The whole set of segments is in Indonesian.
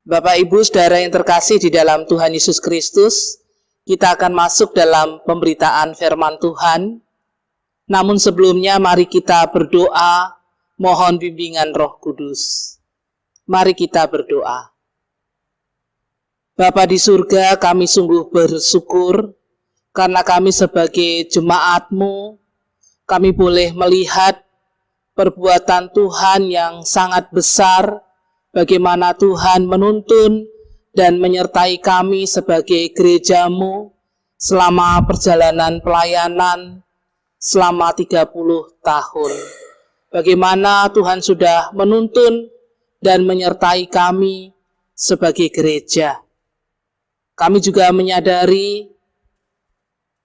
Bapak, Ibu, Saudara yang terkasih di dalam Tuhan Yesus Kristus, kita akan masuk dalam pemberitaan firman Tuhan. Namun sebelumnya mari kita berdoa, mohon bimbingan Roh Kudus. Mari kita berdoa. Bapa di surga, kami sungguh bersyukur karena kami sebagai jemaat-Mu, kami boleh melihat perbuatan Tuhan yang sangat besar, bagaimana Tuhan menuntun dan menyertai kami sebagai gereja-Mu selama perjalanan pelayanan selama 30 tahun. Bagaimana Tuhan sudah menuntun dan menyertai kami sebagai gereja. Kami juga menyadari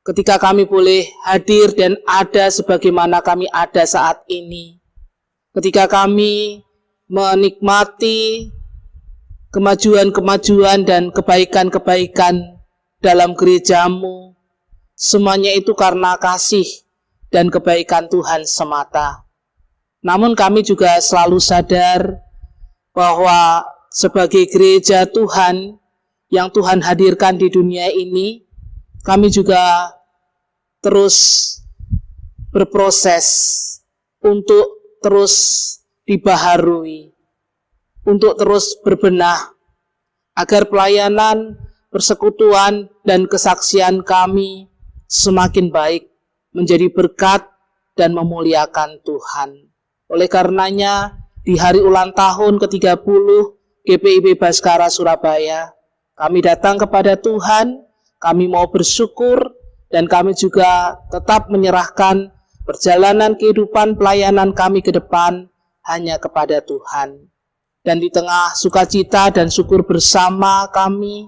ketika kami boleh hadir dan ada sebagaimana kami ada saat ini. Ketika kami menikmati kemajuan-kemajuan dan kebaikan-kebaikan dalam gereja-Mu, semuanya itu karena kasih dan kebaikan Tuhan semata. Namun kami juga selalu sadar bahwa sebagai gereja Tuhan yang Tuhan hadirkan di dunia ini, kami juga terus berproses untuk terus dibaharui, untuk terus berbenah, agar pelayanan, persekutuan, dan kesaksian kami semakin baik, menjadi berkat dan memuliakan Tuhan. Oleh karenanya, di hari ulang tahun ke-30 GPIB Baskara Surabaya, kami datang kepada Tuhan, kami mau bersyukur, dan kami juga tetap menyerahkan perjalanan kehidupan pelayanan kami ke depan hanya kepada Tuhan. Dan di tengah sukacita dan syukur bersama kami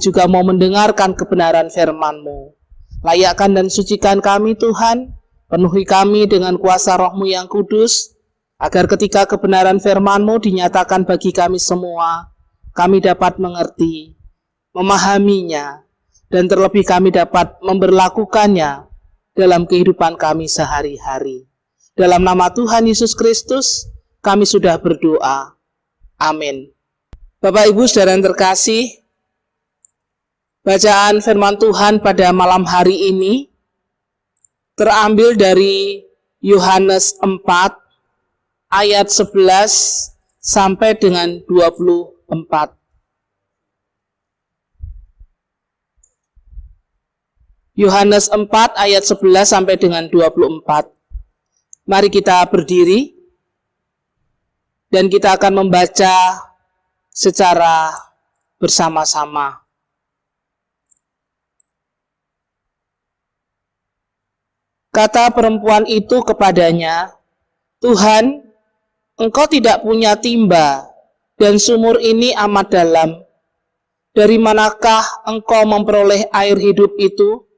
juga mau mendengarkan kebenaran firman-Mu. Layakkan dan sucikan kami Tuhan, penuhi kami dengan kuasa Roh-Mu yang kudus, agar ketika kebenaran firman-Mu dinyatakan bagi kami semua, kami dapat mengerti, memahaminya, dan terlebih kami dapat memberlakukannya dalam kehidupan kami sehari-hari. Dalam nama Tuhan Yesus Kristus, kami sudah berdoa. Amin. Bapak, Ibu, Saudara yang terkasih, bacaan firman Tuhan pada malam hari ini terambil dari Yohanes 4 ayat 11 sampai dengan 24. Yohanes 4 ayat 11 sampai dengan 24. Mari kita berdiri dan kita akan membaca secara bersama-sama. Kata perempuan itu kepadanya, "Tuhan, Engkau tidak punya timba dan sumur ini amat dalam. Dari manakah Engkau memperoleh air hidup itu?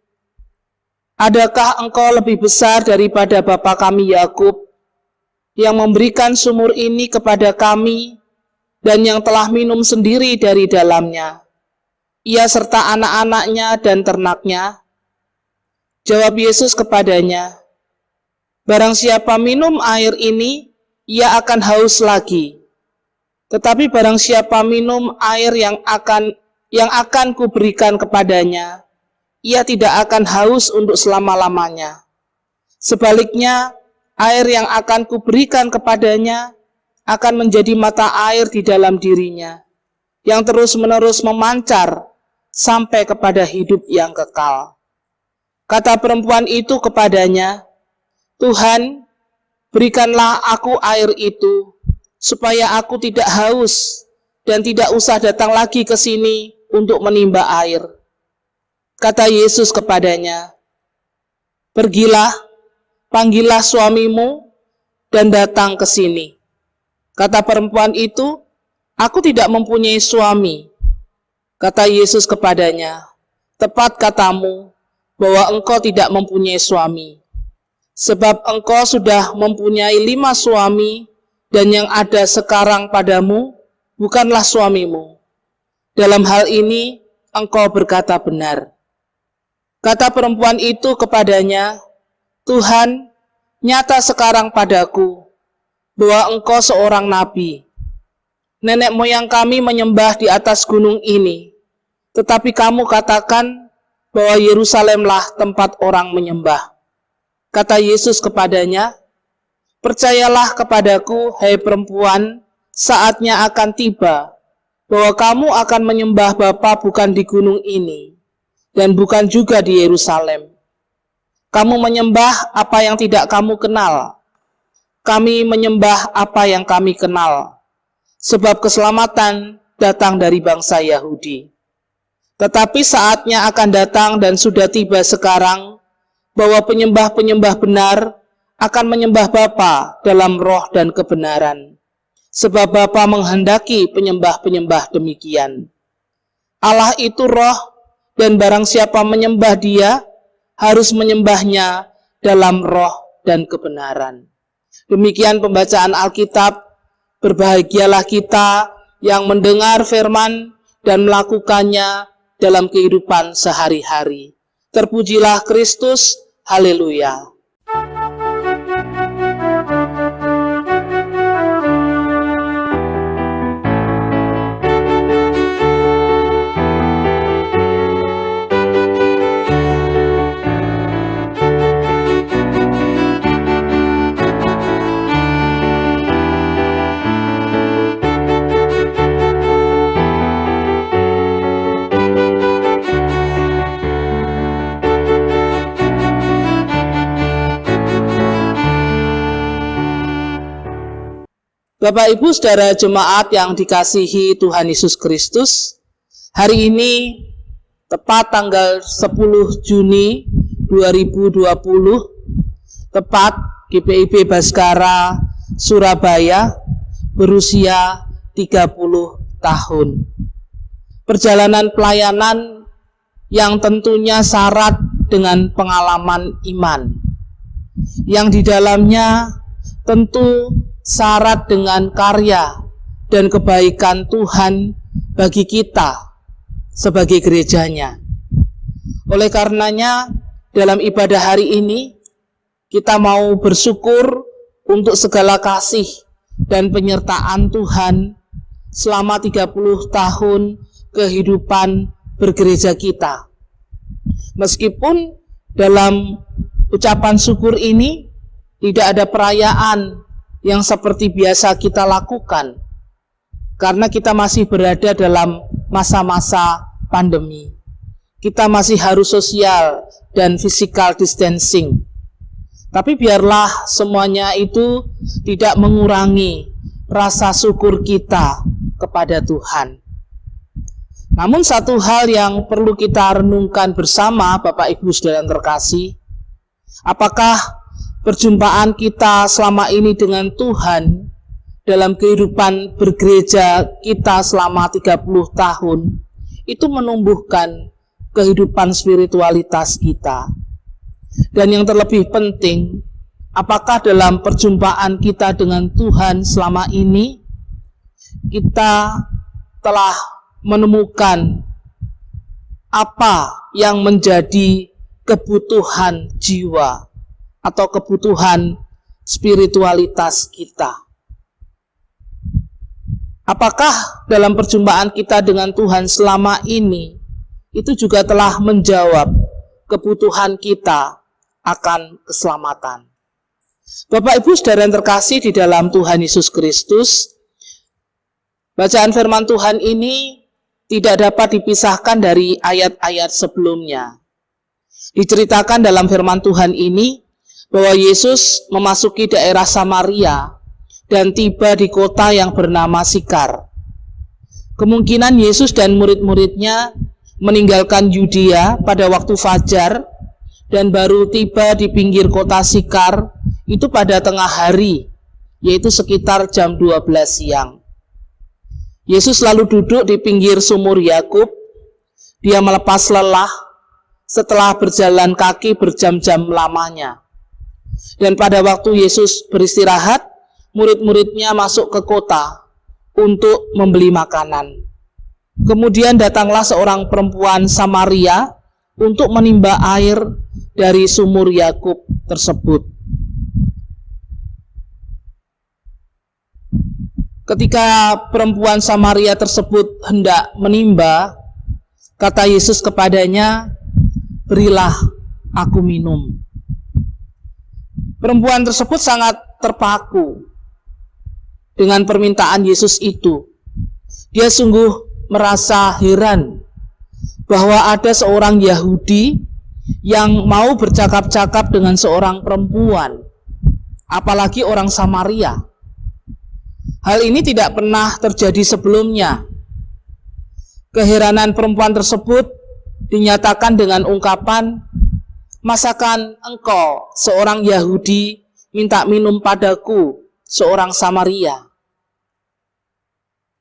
Adakah Engkau lebih besar daripada bapa kami Yakub, yang memberikan sumur ini kepada kami dan yang telah minum sendiri dari dalamnya, ia serta anak-anaknya dan ternaknya?" Jawab Yesus kepadanya, "Barang siapa minum air ini, ia akan haus lagi. Tetapi barang siapa minum air yang akan kuberikan kepadanya, ia tidak akan haus untuk selama-lamanya. Sebaliknya, air yang akan kuberikan kepadanya akan menjadi mata air di dalam dirinya, yang terus-menerus memancar sampai kepada hidup yang kekal." Kata perempuan itu kepadanya, "Tuhan, berikanlah aku air itu, supaya aku tidak haus dan tidak usah datang lagi ke sini untuk menimba air." Kata Yesus kepadanya, "Pergilah, panggillah suamimu dan datang ke sini." Kata perempuan itu, "Aku tidak mempunyai suami." Kata Yesus kepadanya, "Tepat katamu bahwa engkau tidak mempunyai suami. Sebab engkau sudah mempunyai 5 suami, dan yang ada sekarang padamu bukanlah suamimu. Dalam hal ini engkau berkata benar." Kata perempuan itu kepadanya, "Tuhan, nyata sekarang padaku bahwa engkau seorang nabi. Nenek moyang kami menyembah di atas gunung ini, tetapi kamu katakan bahwa Yerusalemlah tempat orang menyembah. Kata Yesus kepadanya, percayalah kepadaku, hai perempuan, saatnya akan tiba, bahwa kamu akan menyembah Bapa bukan di gunung ini, dan bukan juga di Yerusalem. Kamu menyembah apa yang tidak kamu kenal. Kami menyembah apa yang kami kenal, sebab keselamatan datang dari bangsa Yahudi. Tetapi saatnya akan datang dan sudah tiba sekarang, bahwa penyembah-penyembah benar akan menyembah Bapa dalam roh dan kebenaran. Sebab Bapa menghendaki penyembah-penyembah demikian. Allah itu roh, dan barang siapa menyembah Dia, harus menyembahnya dalam roh dan kebenaran. Demikian pembacaan Alkitab. Berbahagialah kita yang mendengar firman dan melakukannya dalam kehidupan sehari-hari. Terpujilah Kristus, haleluya. Bapak Ibu saudara jemaat yang dikasihi Tuhan Yesus Kristus, hari ini tepat tanggal 10 Juni 2020, tepat GPIB Baskara Surabaya berusia 30 tahun. Perjalanan pelayanan yang tentunya syarat dengan pengalaman iman, yang di dalamnya tentu syarat dengan karya dan kebaikan Tuhan bagi kita sebagai gerejanya. Oleh karenanya, dalam ibadah hari ini, kita mau bersyukur untuk segala kasih dan penyertaan Tuhan selama 30 tahun kehidupan bergereja kita. Meskipun dalam ucapan syukur ini tidak ada perayaan yang seperti biasa kita lakukan, karena kita masih berada dalam masa-masa pandemi. Kita masih harus sosial dan physical distancing. Tapi biarlah semuanya itu tidak mengurangi rasa syukur kita kepada Tuhan. Namun satu hal yang perlu kita renungkan bersama Bapak Ibu Saudara yang terkasih, apakah perjumpaan kita selama ini dengan Tuhan dalam kehidupan bergereja kita selama 30 tahun itu menumbuhkan kehidupan spiritualitas kita. Dan yang terlebih penting, apakah dalam perjumpaan kita dengan Tuhan selama ini kita telah menemukan apa yang menjadi kebutuhan jiwa atau kebutuhan spiritualitas kita. Apakah dalam perjumpaan kita dengan Tuhan selama ini itu juga telah menjawab kebutuhan kita akan keselamatan. Bapak Ibu Saudara yang terkasih di dalam Tuhan Yesus Kristus, bacaan firman Tuhan ini tidak dapat dipisahkan dari ayat-ayat sebelumnya. Diceritakan dalam firman Tuhan ini bahwa Yesus memasuki daerah Samaria dan tiba di kota yang bernama Sikar. Kemungkinan Yesus dan murid-muridnya meninggalkan Yudea pada waktu fajar dan baru tiba di pinggir kota Sikar itu pada tengah hari, yaitu sekitar jam 12 siang. Yesus lalu duduk di pinggir sumur Yakub. Dia melepas lelah setelah berjalan kaki berjam-jam lamanya. Dan pada waktu Yesus beristirahat, murid-muridnya masuk ke kota untuk membeli makanan. Kemudian datanglah seorang perempuan Samaria untuk menimba air dari sumur Yakub tersebut. Ketika perempuan Samaria tersebut hendak menimba, kata Yesus kepadanya, "Berilah aku minum." Perempuan tersebut sangat terpaku dengan permintaan Yesus itu. Dia sungguh merasa heran bahwa ada seorang Yahudi yang mau bercakap-cakap dengan seorang perempuan, apalagi orang Samaria. Hal ini tidak pernah terjadi sebelumnya. Keheranan perempuan tersebut dinyatakan dengan ungkapan, "Masakan engkau, seorang Yahudi, minta minum padaku, seorang Samaria?"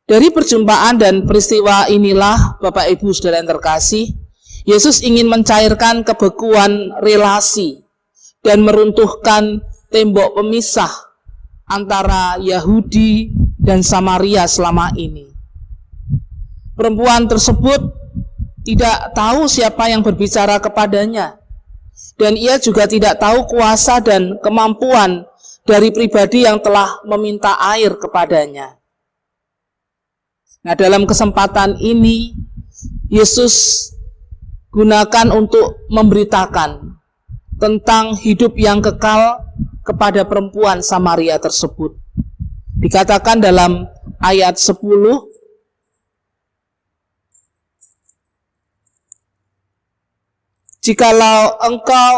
Dari perjumpaan dan peristiwa inilah, Bapak Ibu Saudara yang terkasih, Yesus ingin mencairkan kebekuan relasi dan meruntuhkan tembok pemisah antara Yahudi dan Samaria selama ini. Perempuan tersebut tidak tahu siapa yang berbicara kepadanya, dan ia juga tidak tahu kuasa dan kemampuan dari pribadi yang telah meminta air kepadanya. Nah, dalam kesempatan ini Yesus gunakan untuk memberitakan tentang hidup yang kekal kepada perempuan Samaria tersebut. Dikatakan dalam ayat 10, "Jikalau engkau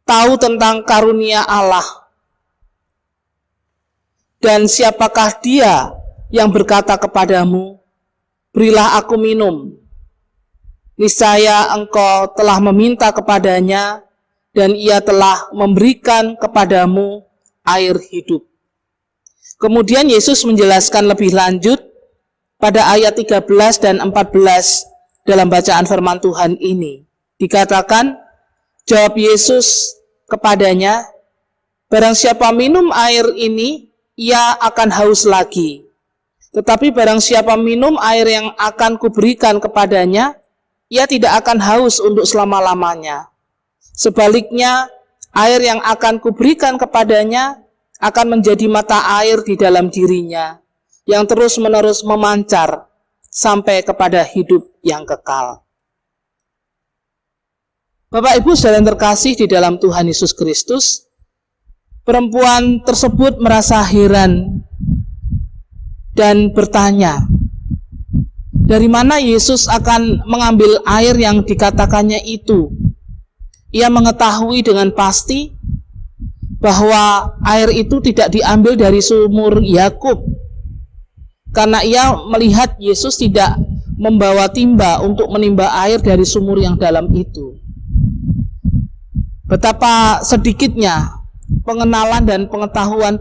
tahu tentang karunia Allah, dan siapakah dia yang berkata kepadamu, 'Berilah aku minum,' niscaya engkau telah meminta kepadanya, dan ia telah memberikan kepadamu air hidup." Kemudian Yesus menjelaskan lebih lanjut pada ayat 13 dan 14 dalam bacaan firman Tuhan ini. Dikatakan, jawab Yesus kepadanya, "Barang siapa minum air ini, ia akan haus lagi. Tetapi barang siapa minum air yang akan kuberikan kepadanya, ia tidak akan haus untuk selama-lamanya. Sebaliknya, air yang akan kuberikan kepadanya akan menjadi mata air di dalam dirinya, yang terus-menerus memancar sampai kepada hidup yang kekal." Bapak Ibu saudara yang terkasih di dalam Tuhan Yesus Kristus, perempuan tersebut merasa heran dan bertanya, dari mana Yesus akan mengambil air yang dikatakannya itu? Ia mengetahui dengan pasti bahwa air itu tidak diambil dari sumur Yakub, karena ia melihat Yesus tidak membawa timba untuk menimba air dari sumur yang dalam itu. Betapa sedikitnya pengenalan dan pengetahuan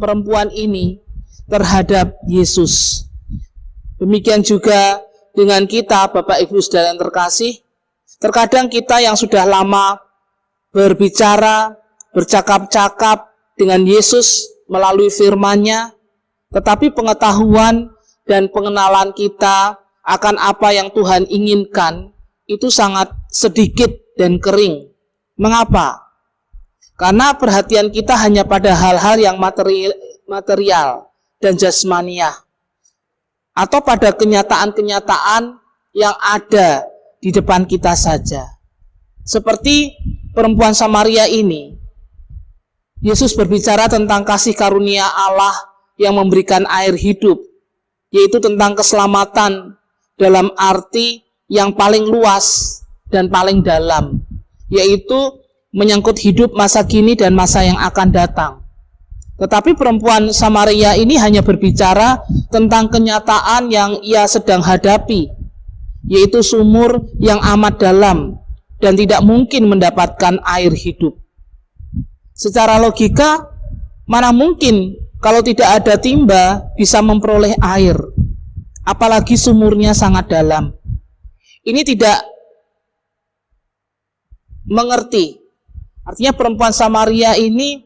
perempuan ini terhadap Yesus. Demikian juga dengan kita, Bapak Ibu Saudara yang terkasih. Terkadang kita yang sudah lama berbicara, bercakap-cakap dengan Yesus melalui firman-Nya, tetapi pengetahuan dan pengenalan kita akan apa yang Tuhan inginkan itu sangat sedikit dan kering. Mengapa? Karena perhatian kita hanya pada hal-hal yang material dan jasmaniah, atau pada kenyataan-kenyataan yang ada di depan kita saja. Seperti perempuan Samaria ini, Yesus berbicara tentang kasih karunia Allah yang memberikan air hidup, yaitu tentang keselamatan dalam arti yang paling luas dan paling dalam, yaitu menyangkut hidup masa kini dan masa yang akan datang. Tetapi perempuan Samaria ini hanya berbicara tentang kenyataan yang ia sedang hadapi, yaitu sumur yang amat dalam dan tidak mungkin mendapatkan air hidup. Secara logika, mana mungkin kalau tidak ada timba bisa memperoleh air, apalagi sumurnya sangat dalam. Ini tidak mengerti. Artinya perempuan Samaria ini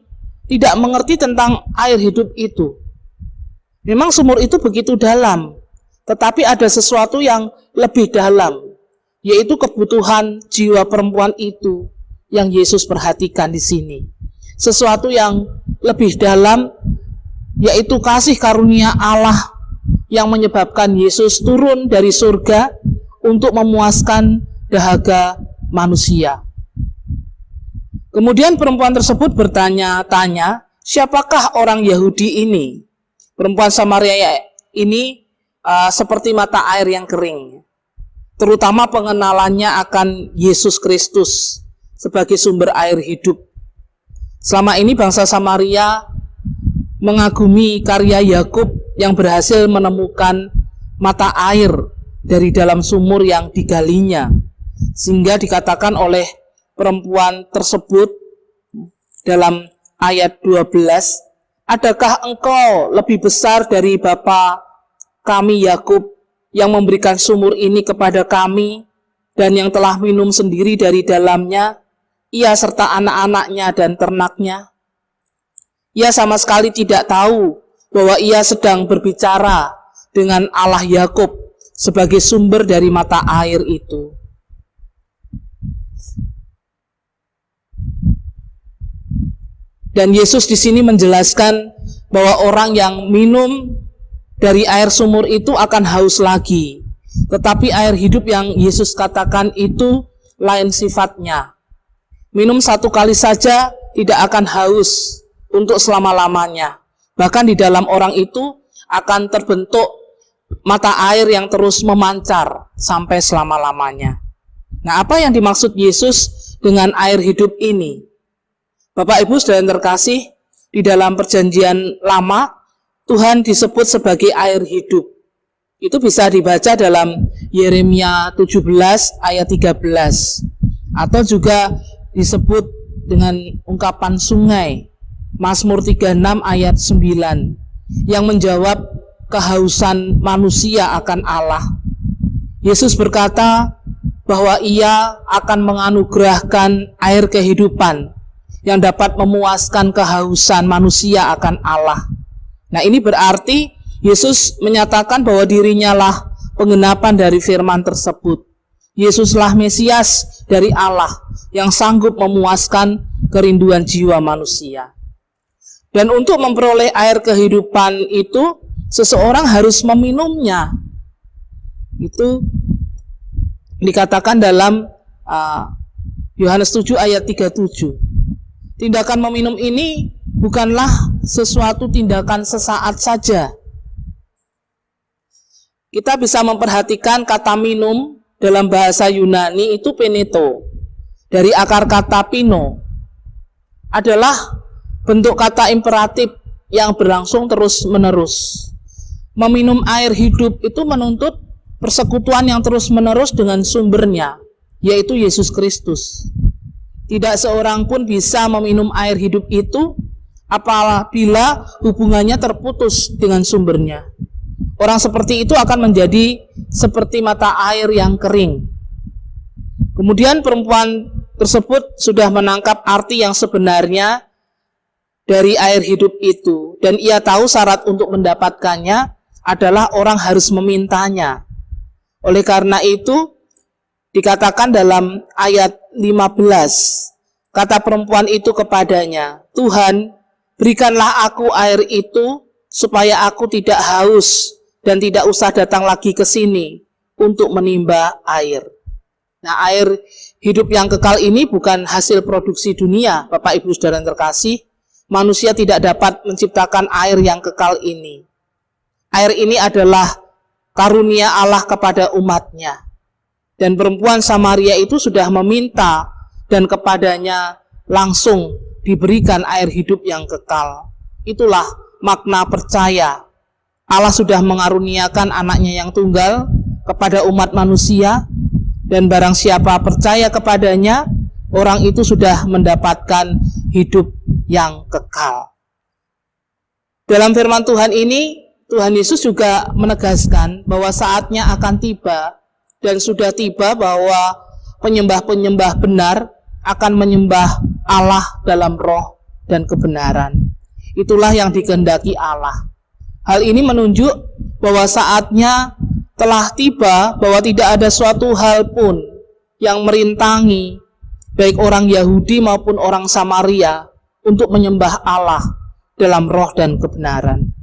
tidak mengerti tentang air hidup itu. Memang sumur itu begitu dalam, tetapi ada sesuatu yang lebih dalam, yaitu kebutuhan jiwa perempuan itu yang Yesus perhatikan di sini. Sesuatu yang lebih dalam yaitu kasih karunia Allah yang menyebabkan Yesus turun dari surga untuk memuaskan dahaga manusia. Kemudian perempuan tersebut bertanya-tanya, siapakah orang Yahudi ini? Perempuan Samaria ini seperti mata air yang kering, terutama pengenalannya akan Yesus Kristus sebagai sumber air hidup. Selama ini bangsa Samaria mengagumi karya Yakub yang berhasil menemukan mata air dari dalam sumur yang digalinya, sehingga dikatakan oleh perempuan tersebut dalam ayat 12, adakah engkau lebih besar dari bapa kami Yakub yang memberikan sumur ini kepada kami dan yang telah minum sendiri dari dalamnya, ia serta anak-anaknya dan ternaknya? Ia sama sekali tidak tahu bahwa ia sedang berbicara dengan Allah Yakub sebagai sumber dari mata air itu. Dan Yesus di sini menjelaskan bahwa orang yang minum dari air sumur itu akan haus lagi. Tetapi air hidup yang Yesus katakan itu lain sifatnya. Minum satu kali saja tidak akan haus untuk selama-lamanya. Bahkan di dalam orang itu akan terbentuk mata air yang terus memancar sampai selama-lamanya. Nah, apa yang dimaksud Yesus dengan air hidup ini? Bapak Ibu saudara yang terkasih, di dalam perjanjian lama Tuhan disebut sebagai air hidup. Itu bisa dibaca dalam Yeremia 17 ayat 13, atau juga disebut dengan ungkapan sungai, Mazmur 36 ayat 9, yang menjawab kehausan manusia akan Allah. Yesus berkata bahwa ia akan menganugerahkan air kehidupan yang dapat memuaskan kehausan manusia akan Allah. Nah, ini berarti Yesus menyatakan bahwa dirinya lah penggenapan dari firman tersebut. Yesuslah Mesias dari Allah yang sanggup memuaskan kerinduan jiwa manusia. Dan untuk memperoleh air kehidupan itu, seseorang harus meminumnya. Itu dikatakan dalam Yohanes 7 ayat 37. Tindakan meminum ini bukanlah sesuatu tindakan sesaat saja. Kita bisa memperhatikan kata minum dalam bahasa Yunani itu peneto, dari akar kata pino, adalah bentuk kata imperatif yang berlangsung terus-menerus. Meminum air hidup itu menuntut persekutuan yang terus-menerus dengan sumbernya, yaitu Yesus Kristus. Tidak seorang pun bisa meminum air hidup itu apabila hubungannya terputus dengan sumbernya. Orang seperti itu akan menjadi seperti mata air yang kering. Kemudian perempuan tersebut sudah menangkap arti yang sebenarnya dari air hidup itu, dan ia tahu syarat untuk mendapatkannya adalah orang harus memintanya. Oleh karena itu dikatakan dalam ayat 15, kata perempuan itu kepadanya, Tuhan, berikanlah aku air itu supaya aku tidak haus dan tidak usah datang lagi ke sini untuk menimba air. Nah, air hidup yang kekal ini bukan hasil produksi dunia, Bapak Ibu saudara yang terkasih. Manusia tidak dapat menciptakan air yang kekal ini. Air ini adalah karunia Allah kepada umatnya. Dan perempuan Samaria itu sudah meminta dan kepadanya langsung diberikan air hidup yang kekal. Itulah makna percaya. Allah sudah mengaruniakan anaknya yang tunggal kepada umat manusia, dan barang siapa percaya kepadanya, orang itu sudah mendapatkan hidup yang kekal. Dalam firman Tuhan ini, Tuhan Yesus juga menegaskan bahwa saatnya akan tiba dan sudah tiba bahwa penyembah-penyembah benar akan menyembah Allah dalam roh dan kebenaran. Itulah yang dikehendaki Allah. Hal ini menunjuk bahwa saatnya telah tiba, bahwa tidak ada suatu hal pun yang merintangi baik orang Yahudi maupun orang Samaria untuk menyembah Allah dalam roh dan kebenaran.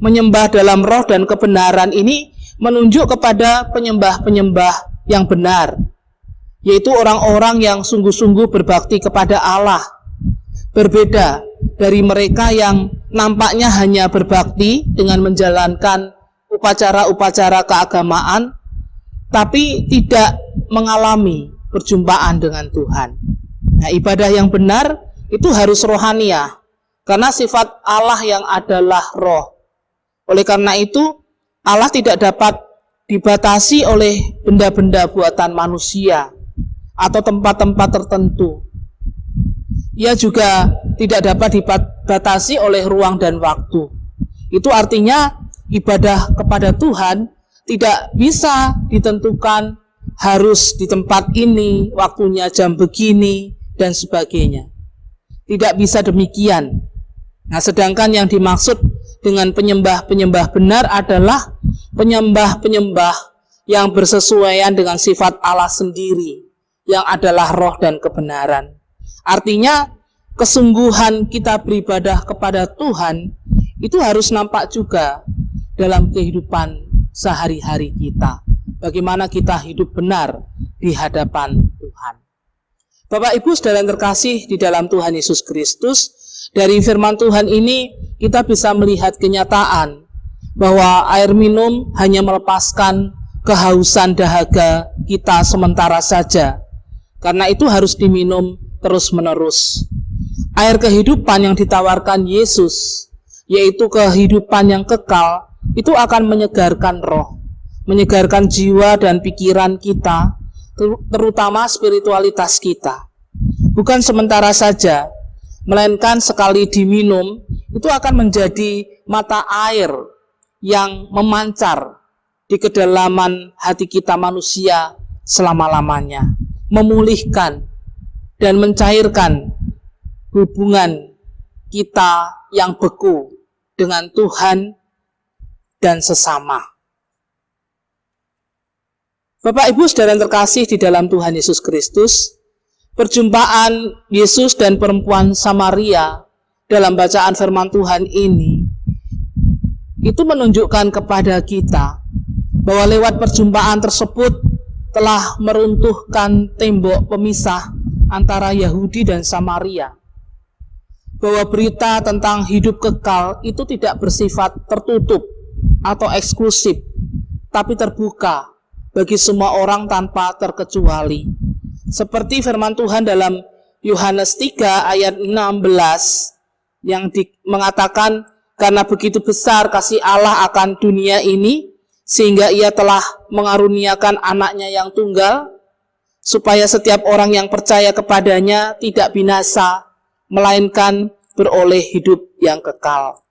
menyembah dalam roh dan kebenaran ini menunjuk kepada penyembah-penyembah yang benar, yaitu orang-orang yang sungguh-sungguh berbakti kepada Allah. Berbeda dari mereka yang nampaknya hanya berbakti dengan menjalankan upacara-upacara keagamaan, tapi tidak mengalami perjumpaan dengan Tuhan. Nah, ibadah yang benar itu harus rohaniah, karena sifat Allah yang adalah roh. Oleh karena itu, Allah tidak dapat dibatasi oleh benda-benda buatan manusia atau tempat-tempat tertentu. Ia juga tidak dapat dibatasi oleh ruang dan waktu. Itu artinya ibadah kepada Tuhan tidak bisa ditentukan harus di tempat ini, waktunya jam begini, dan sebagainya. Tidak bisa demikian. Nah, sedangkan yang dimaksud dengan penyembah-penyembah benar adalah penyembah-penyembah yang bersesuaian dengan sifat Allah sendiri, yang adalah roh dan kebenaran. Artinya, kesungguhan kita beribadah kepada Tuhan itu harus nampak juga dalam kehidupan sehari-hari kita. Bagaimana kita hidup benar di hadapan Tuhan. Bapak Ibu saudara yang terkasih di dalam Tuhan Yesus Kristus, dari firman Tuhan ini kita bisa melihat kenyataan bahwa air minum hanya melepaskan kehausan dahaga kita sementara saja. Karena itu harus diminum terus-menerus. Air kehidupan yang ditawarkan Yesus, yaitu kehidupan yang kekal, itu akan menyegarkan roh, menyegarkan jiwa dan pikiran kita, terutama spiritualitas kita. Bukan sementara saja, melainkan sekali diminum, itu akan menjadi mata air yang memancar di kedalaman hati kita manusia selama-lamanya, memulihkan dan mencairkan hubungan kita yang beku dengan Tuhan dan sesama. Bapak Ibu saudara yang terkasih di dalam Tuhan Yesus Kristus, perjumpaan Yesus dan perempuan Samaria dalam bacaan firman Tuhan ini itu menunjukkan kepada kita bahwa lewat perjumpaan tersebut telah meruntuhkan tembok pemisah antara Yahudi dan Samaria. Bahwa berita tentang hidup kekal itu tidak bersifat tertutup atau eksklusif, tapi terbuka bagi semua orang tanpa terkecuali. Seperti firman Tuhan dalam Yohanes 3 ayat 16 yang mengatakan, karena begitu besar kasih Allah akan dunia ini, sehingga ia telah mengaruniakan anaknya yang tunggal, supaya setiap orang yang percaya kepadanya tidak binasa, melainkan beroleh hidup yang kekal.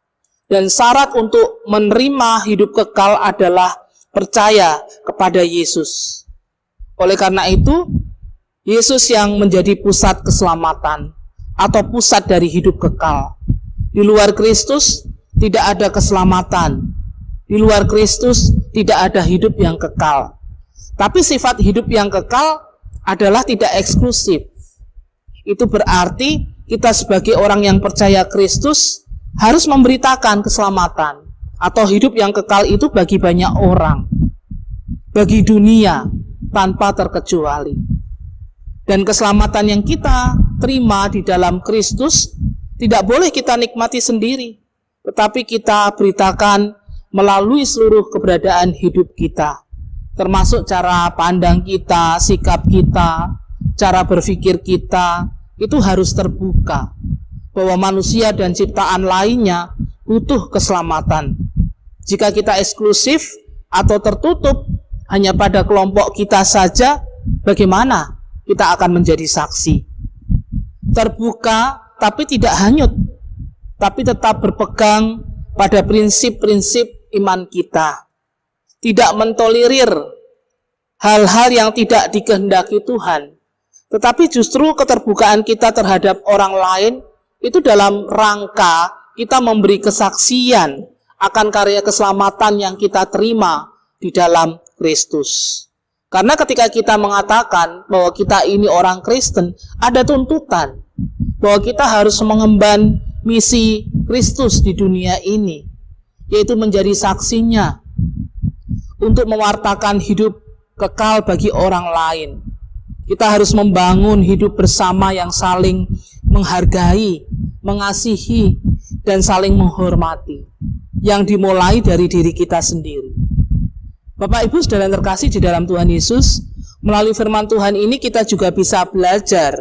Dan syarat untuk menerima hidup kekal adalah percaya kepada Yesus. Oleh karena itu, Yesus yang menjadi pusat keselamatan atau pusat dari hidup kekal. Di luar Kristus tidak ada keselamatan. Di luar Kristus tidak ada hidup yang kekal. Tapi sifat hidup yang kekal adalah tidak eksklusif. Itu berarti kita sebagai orang yang percaya Kristus harus memberitakan keselamatan atau hidup yang kekal itu bagi banyak orang, bagi dunia tanpa terkecuali. Dan keselamatan yang kita terima di dalam Kristus tidak boleh kita nikmati sendiri, tetapi kita beritakan melalui seluruh keberadaan hidup kita, termasuk cara pandang kita, sikap kita, cara berpikir kita, itu harus terbuka, bahwa manusia dan ciptaan lainnya butuh keselamatan. Jika kita eksklusif atau tertutup hanya pada kelompok kita saja, bagaimana kita akan menjadi saksi? Terbuka tapi tidak hanyut, tapi tetap berpegang pada prinsip-prinsip iman kita. Tidak mentolerir hal-hal yang tidak dikehendaki Tuhan, tetapi justru keterbukaan kita terhadap orang lain itu dalam rangka kita memberi kesaksian akan karya keselamatan yang kita terima di dalam Kristus. Karena ketika kita mengatakan bahwa kita ini orang Kristen, ada tuntutan bahwa kita harus mengemban misi Kristus di dunia ini. yaitu menjadi saksinya untuk mewartakan hidup kekal bagi orang lain. Kita harus membangun hidup bersama yang saling menghargai, mengasihi, dan saling menghormati, yang dimulai dari diri kita sendiri. Bapak Ibu saudara yang terkasih di dalam Tuhan Yesus, melalui firman Tuhan ini kita juga bisa belajar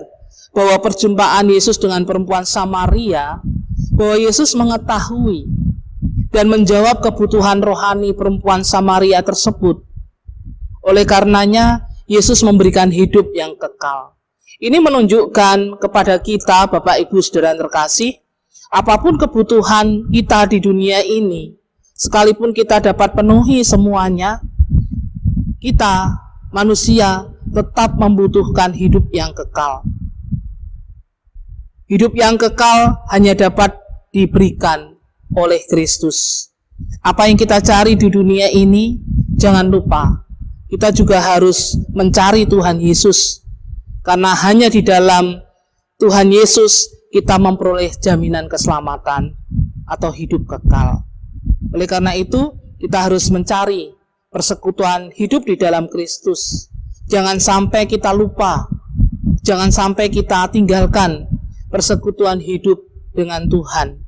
bahwa perjumpaan Yesus dengan perempuan Samaria, bahwa Yesus mengetahui dan menjawab kebutuhan rohani perempuan Samaria tersebut. Oleh karenanya, Yesus memberikan hidup yang kekal. Ini menunjukkan kepada kita, Bapak Ibu saudara yang terkasih, apapun kebutuhan kita di dunia ini, sekalipun kita dapat penuhi semuanya, kita, manusia, tetap membutuhkan hidup yang kekal. Hidup yang kekal hanya dapat diberikan oleh Kristus. Apa yang kita cari di dunia ini, jangan lupa, kita juga harus mencari Tuhan Yesus. Karena hanya di dalam Tuhan Yesus kita memperoleh jaminan keselamatan atau hidup kekal. Oleh karena itu, kita harus mencari persekutuan hidup di dalam Kristus. Jangan sampai kita lupa, jangan sampai kita tinggalkan persekutuan hidup dengan Tuhan.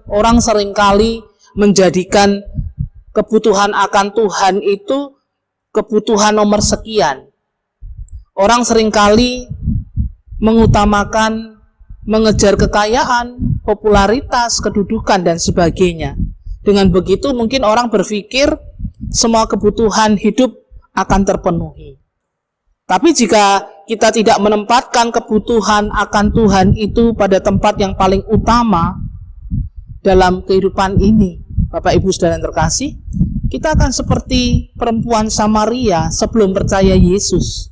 Orang seringkali menjadikan kebutuhan akan Tuhan itu kebutuhan nomor sekian. Orang seringkali mengutamakan mengejar kekayaan, popularitas, kedudukan, dan sebagainya. Dengan begitu mungkin orang berpikir semua kebutuhan hidup akan terpenuhi. Tapi jika kita tidak menempatkan kebutuhan akan Tuhan itu pada tempat yang paling utama dalam kehidupan ini, Bapak Ibu saudara yang terkasih, kita akan seperti perempuan Samaria sebelum percaya Yesus.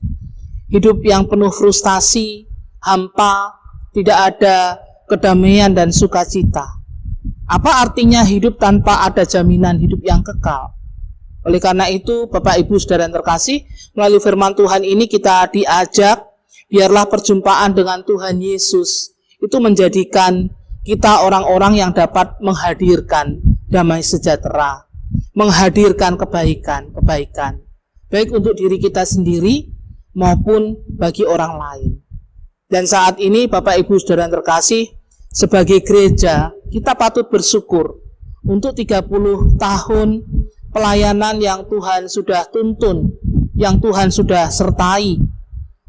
Hidup yang penuh frustasi, hampa, tidak ada kedamaian dan sukacita. Apa artinya hidup tanpa ada jaminan hidup yang kekal? Oleh karena itu, Bapak Ibu saudara yang terkasih, melalui firman Tuhan ini kita diajak, biarlah perjumpaan dengan Tuhan Yesus itu menjadikan kita orang-orang yang dapat menghadirkan damai sejahtera, menghadirkan kebaikan, baik untuk diri kita sendiri maupun bagi orang lain. Dan saat ini Bapak Ibu saudara yang terkasih, sebagai gereja kita patut bersyukur untuk 30 tahun pelayanan yang Tuhan sudah tuntun, yang Tuhan sudah sertai.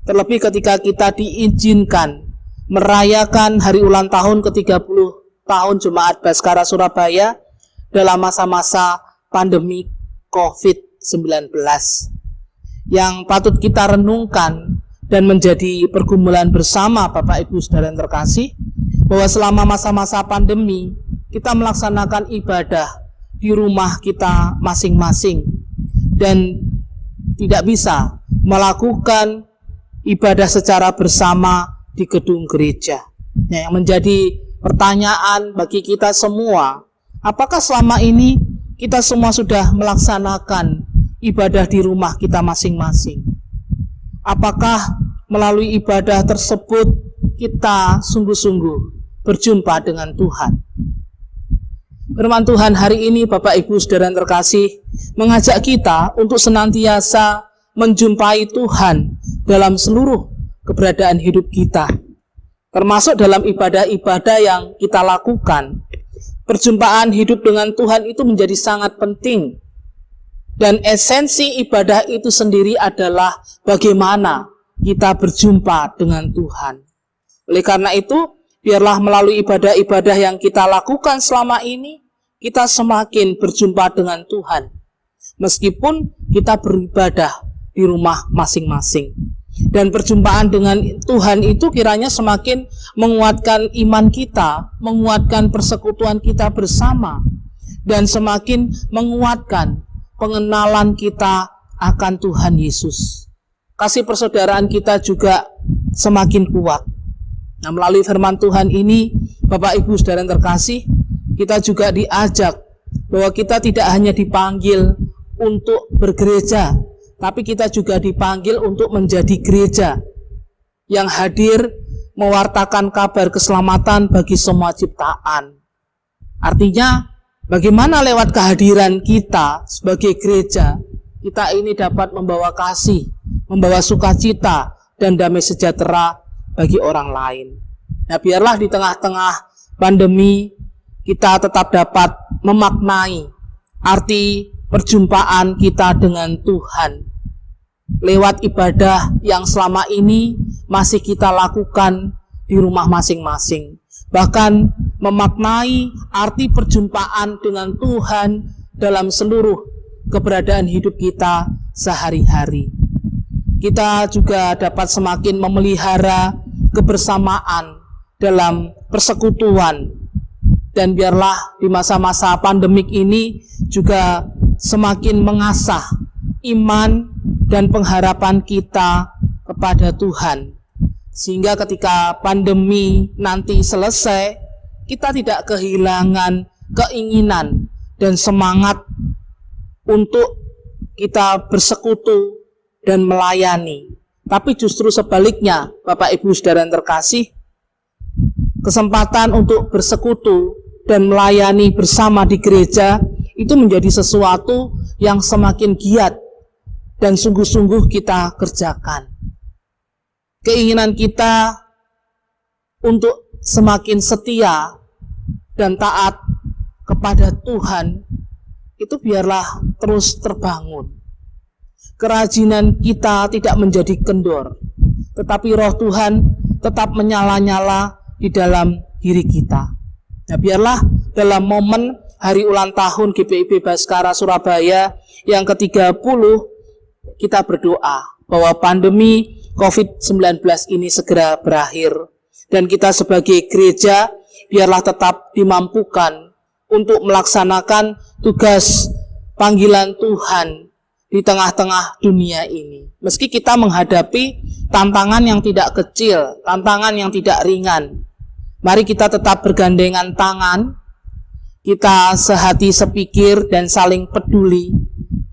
Terlebih ketika kita diizinkan merayakan hari ulang tahun ke-30 tahun Jemaat Baskara Surabaya dalam masa-masa pandemi COVID-19. Yang patut kita renungkan dan menjadi pergumulan bersama Bapak Ibu saudara yang terkasih, bahwa selama masa-masa pandemi kita melaksanakan ibadah di rumah kita masing-masing dan tidak bisa melakukan ibadah secara bersama di gedung gereja. Yang menjadi pertanyaan bagi kita semua, apakah selama ini kita semua sudah melaksanakan ibadah di rumah kita masing-masing? Apakah melalui ibadah tersebut kita sungguh-sungguh berjumpa dengan Tuhan? Firman Tuhan hari ini Bapak Ibu saudara yang terkasih mengajak kita untuk senantiasa menjumpai Tuhan dalam seluruh keberadaan hidup kita, termasuk dalam ibadah-ibadah yang kita lakukan. Perjumpaan hidup dengan Tuhan itu menjadi sangat penting, dan esensi ibadah itu sendiri adalah bagaimana kita berjumpa dengan Tuhan. Oleh karena itu, biarlah melalui ibadah-ibadah yang kita lakukan selama ini, kita semakin berjumpa dengan Tuhan, meskipun kita beribadah di rumah masing-masing. Dan perjumpaan dengan Tuhan itu kiranya semakin menguatkan iman kita, menguatkan persekutuan kita bersama, dan semakin menguatkan pengenalan kita akan Tuhan Yesus. Kasih persaudaraan kita juga semakin kuat. Nah, melalui firman Tuhan ini, Bapak Ibu saudara yang terkasih, kita juga diajak bahwa kita tidak hanya dipanggil untuk bergereja, tapi kita juga dipanggil untuk menjadi gereja yang hadir mewartakan kabar keselamatan bagi semua ciptaan. Artinya Bagaimana lewat kehadiran kita sebagai gereja, kita ini dapat membawa kasih, membawa sukacita dan damai sejahtera bagi orang lain. Nah, biarlah di tengah-tengah pandemi kita tetap dapat memaknai arti perjumpaan kita dengan Tuhan lewat ibadah yang selama ini masih kita lakukan di rumah masing-masing. Bahkan memaknai arti perjumpaan dengan Tuhan dalam seluruh keberadaan hidup kita sehari-hari. Kita juga dapat semakin memelihara kebersamaan dalam persekutuan. Dan biarlah di masa-masa pandemik ini juga semakin mengasah iman dan pengharapan kita kepada Tuhan. Sehingga ketika pandemi nanti selesai, kita tidak kehilangan keinginan dan semangat untuk kita bersekutu dan melayani. Tapi justru sebaliknya, Bapak Ibu Saudara yang terkasih, kesempatan untuk bersekutu dan melayani bersama di gereja itu menjadi sesuatu yang semakin giat dan sungguh-sungguh kita kerjakan. Keinginan kita untuk semakin setia dan taat kepada Tuhan itu biarlah terus terbangun. Kerajinan kita tidak menjadi kendor, tetapi roh Tuhan tetap menyala-nyala di dalam diri kita. Nah, biarlah dalam momen hari ulang tahun GPIB Baskara Surabaya yang ke-30 kita berdoa bahwa pandemi COVID-19 ini segera berakhir, dan kita sebagai gereja biarlah tetap dimampukan untuk melaksanakan tugas panggilan Tuhan di tengah-tengah dunia ini. Meski kita menghadapi tantangan yang tidak kecil, tantangan yang tidak ringan, mari kita tetap bergandengan tangan, kita sehati sepikir dan saling peduli,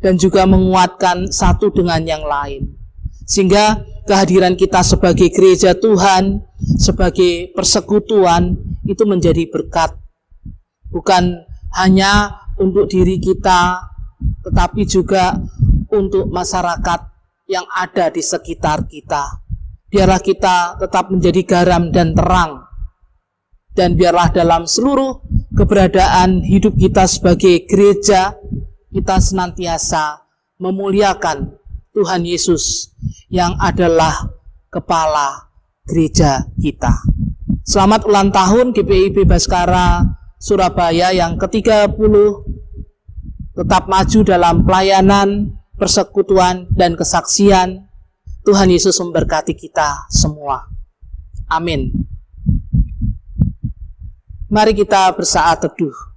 dan juga menguatkan satu dengan yang lain. Sehingga kehadiran kita sebagai gereja Tuhan, sebagai persekutuan itu menjadi berkat. Bukan hanya untuk diri kita, tetapi juga untuk masyarakat yang ada di sekitar kita. Biarlah kita tetap menjadi garam dan terang. Dan biarlah dalam seluruh keberadaan hidup kita sebagai gereja, kita senantiasa memuliakan Tuhan Yesus yang adalah kepala gereja kita. Selamat ulang tahun GPIB Baskara Surabaya yang ke-30. Tetap maju dalam pelayanan, persekutuan, dan kesaksian. Tuhan Yesus memberkati kita semua. Amin. Mari kita bersaat teduh.